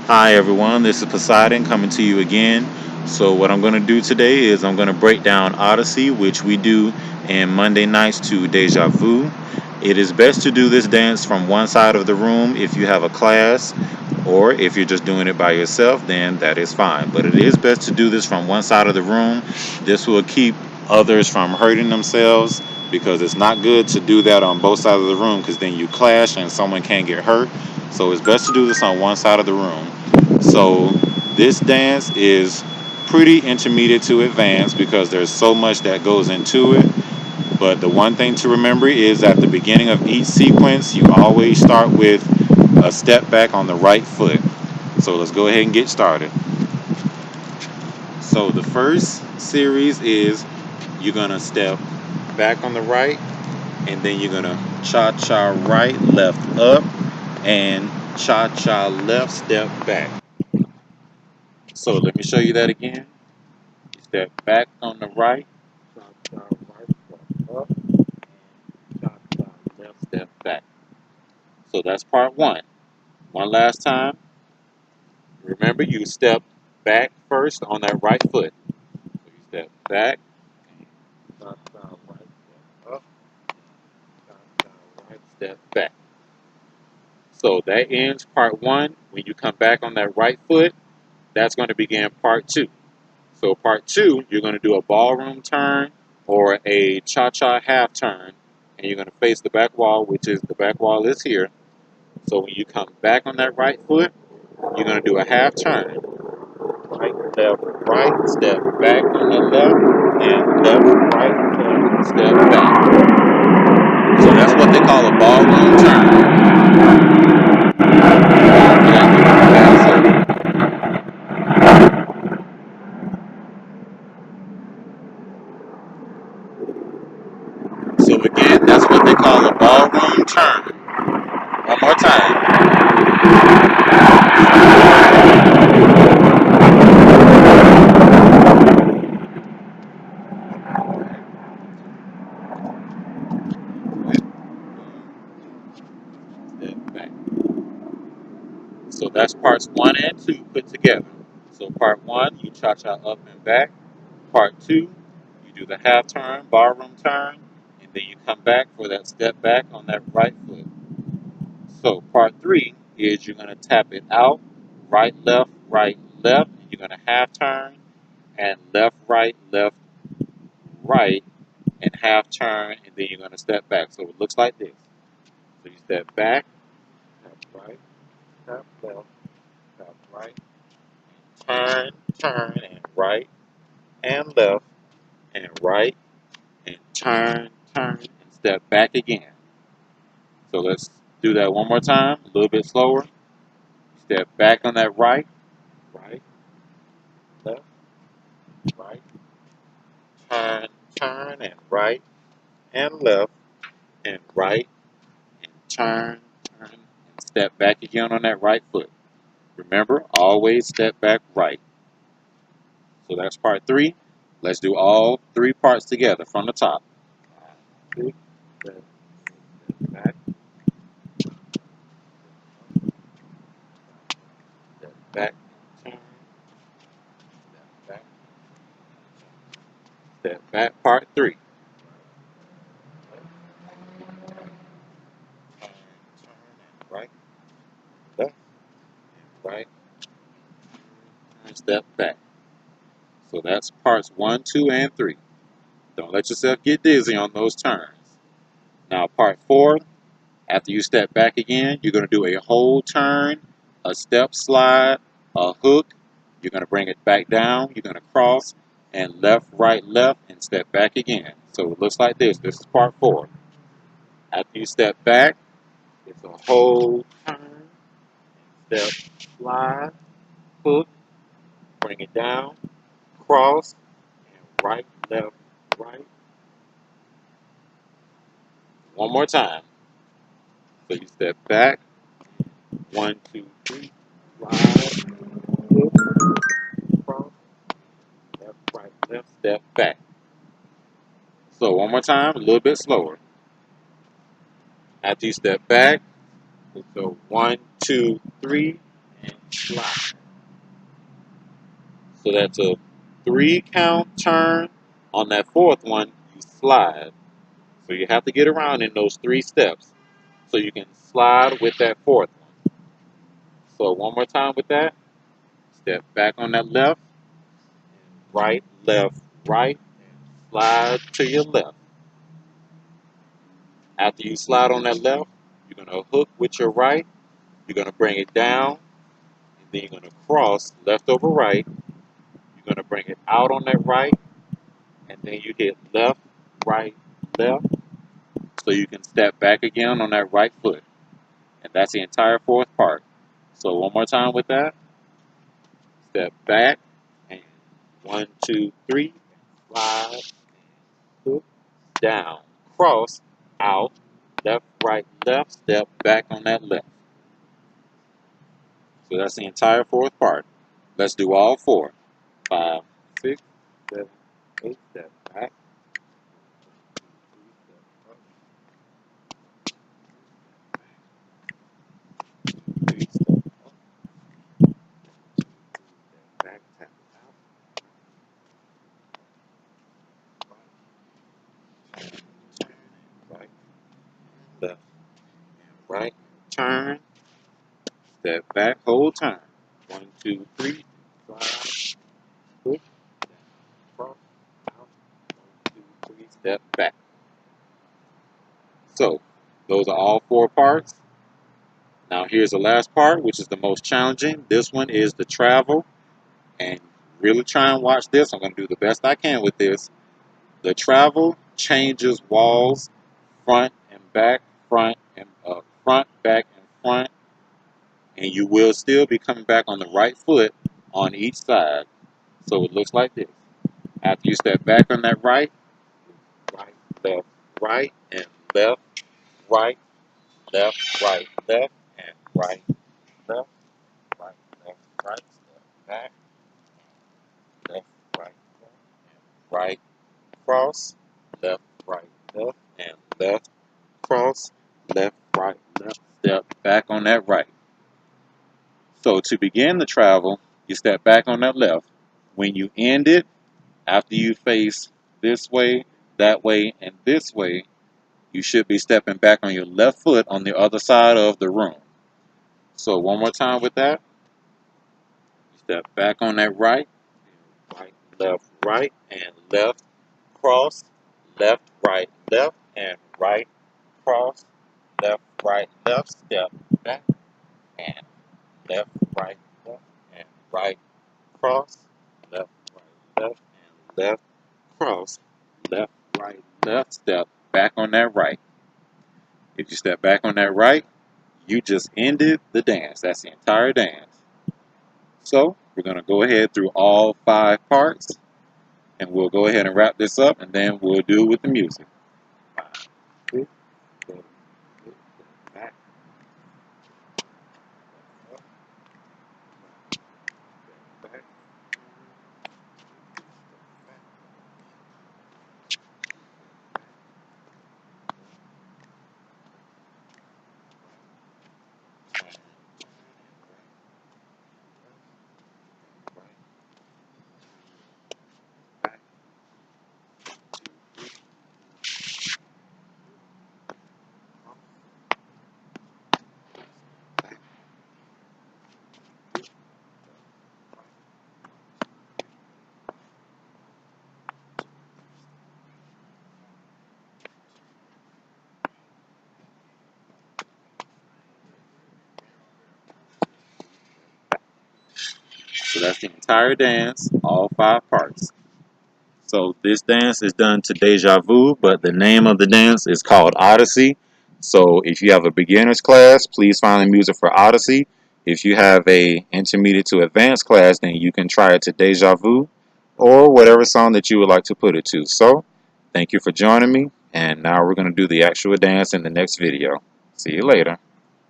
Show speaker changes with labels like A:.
A: Hi everyone, this is Poseidon coming to you again. So what I'm going to do today is I'm going to break down Odyssey, which we do in Monday nights to Deja Vu. It is best to do this dance from one side of the room if you have a class, or if you're just doing it by yourself, then that is fine. But it is best to do this from one side of the room. This will keep others from hurting themselves because it's not good to do that on both sides of the room because then you clash and someone can get hurt. So it's best to do this on one side of the room. So this dance is pretty intermediate to advanced because there's so much that goes into it. But the one thing to remember is at the beginning of each sequence, you always start with a step back on the right foot. So let's go ahead and get started. So the first series is you're going to step back on the right, and then you're going to cha-cha right, left up, and cha-cha left, step back. So let me show you that again. Step back on the right, cha-cha right, step up, and cha-cha left, step back. So that's part one. One last time. Remember, you step back first on that right foot. So you step back, cha-cha right, step up, cha-cha right, step back. So that ends part one. When you come back on that right foot, that's going to begin part two. So part two, you're going to do a ballroom turn or a cha-cha half turn, and you're going to face the back wall, which is the back wall is here. So when you come back on that right foot, you're going to do a half turn. Right, left, right, step back on the left, and left, right, left, step back. So that's what they call a ballroom turn. So again, that's what they call a ballroom turn. One more time. Step back. So that's parts one and two put together. So part one, you cha-cha up and back. Part two, you do the half turn, ballroom turn, and then you come back for that step back on that right foot. So part three is you're going to tap it out, right, left, and you're going to half turn, and left, right, and half turn, and then you're going to step back. So it looks like this. So you step back, tap right, tap left, tap right, turn, and right, and left, and right, and turn, and step back again. So let's do that one more time, a little bit slower. Step back on that right, left, right, turn, and right, and left, and right, and turn, and step back again on that right foot. Remember, always step back right. So that's part three. Let's do all three parts together from the top. Two, step back, step back, turn, step back, step back. Part three. Turn, and right, left, and right, and step back. So that's parts one, two, and three. Don't let yourself get dizzy on those turns. Now, part four, after you step back again, you're going to do a whole turn, a step slide, a hook. You're going to bring it back down. You're going to cross and left, and step back again. So it looks like this. This is part four. After you step back, it's a whole turn, step, slide, hook, bring it down, cross, and right. One more time. So you step back, one, two, three, slide, hook, cross, left, step back. So one more time, a little bit slower. After you step back, so one, two, three, and slide. So that's a 3-count turn. On that fourth one, you slide. So you have to get around in those 3 steps so you can slide with that fourth one. So one more time with that. Step back on that left, right, right, and slide to your left. After you slide on that left, you're going to hook with your right. You're going to bring it down, and then you're going to cross left over right. You're going to bring it out on that right, and then you hit left, right, left. So you can step back again on that right foot. And that's the entire fourth part. So one more time with that. Step back, and 1, 2, 3, slide, hook, down, cross, out, left, right, left, step back on that left. So that's the entire fourth part. Let's do all 4. 5, 6, 7, 8, step back. 3, step up. Step back, tap it out. Right, left, right, turn, step back, hold turn. 1, 2, 3, slide, hook, cross, out, 1, 2, 3, step back. So, those are all 4 parts. Now here's the last part, which is the most challenging. This one is the travel, and really try and watch this. I'm going to do the best I can with this. The travel changes walls, front and back, front, back, and front, and you will still be coming back on the right foot on each side. So it looks like this. After you step back on that right, right, and left, right, left, and right, left, right, left, right, step back, left, right, and right, cross, left, and left, cross, left, step back on that right. So to begin the travel, you step back on that left. When you end it, after you face this way, that way, and this way, you should be stepping back on your left foot on the other side of the room. So one more time with that. Step back on that right, right, and left, cross, left, and right, cross, left, step back, and left, and right, cross, left, and left, cross, left, step back on that right. If you step back on that right, you just ended the dance. That's the entire dance. So we're going to go ahead through all 5 parts, and we'll go ahead and wrap this up, and then we'll do it with the music. 5, 6, 7, 8, back, up, back, back. So that's the entire dance, all 5 parts. So this dance is done to Deja Vu, but the name of the dance is called Odessy. So if you have a beginner's class, please find the music for Odessy. If you have a intermediate to advanced class, then you can try it to Deja Vu or whatever song that you would like to put it to. So thank you for joining me, and now we're going to do the actual dance in the next video. See you later.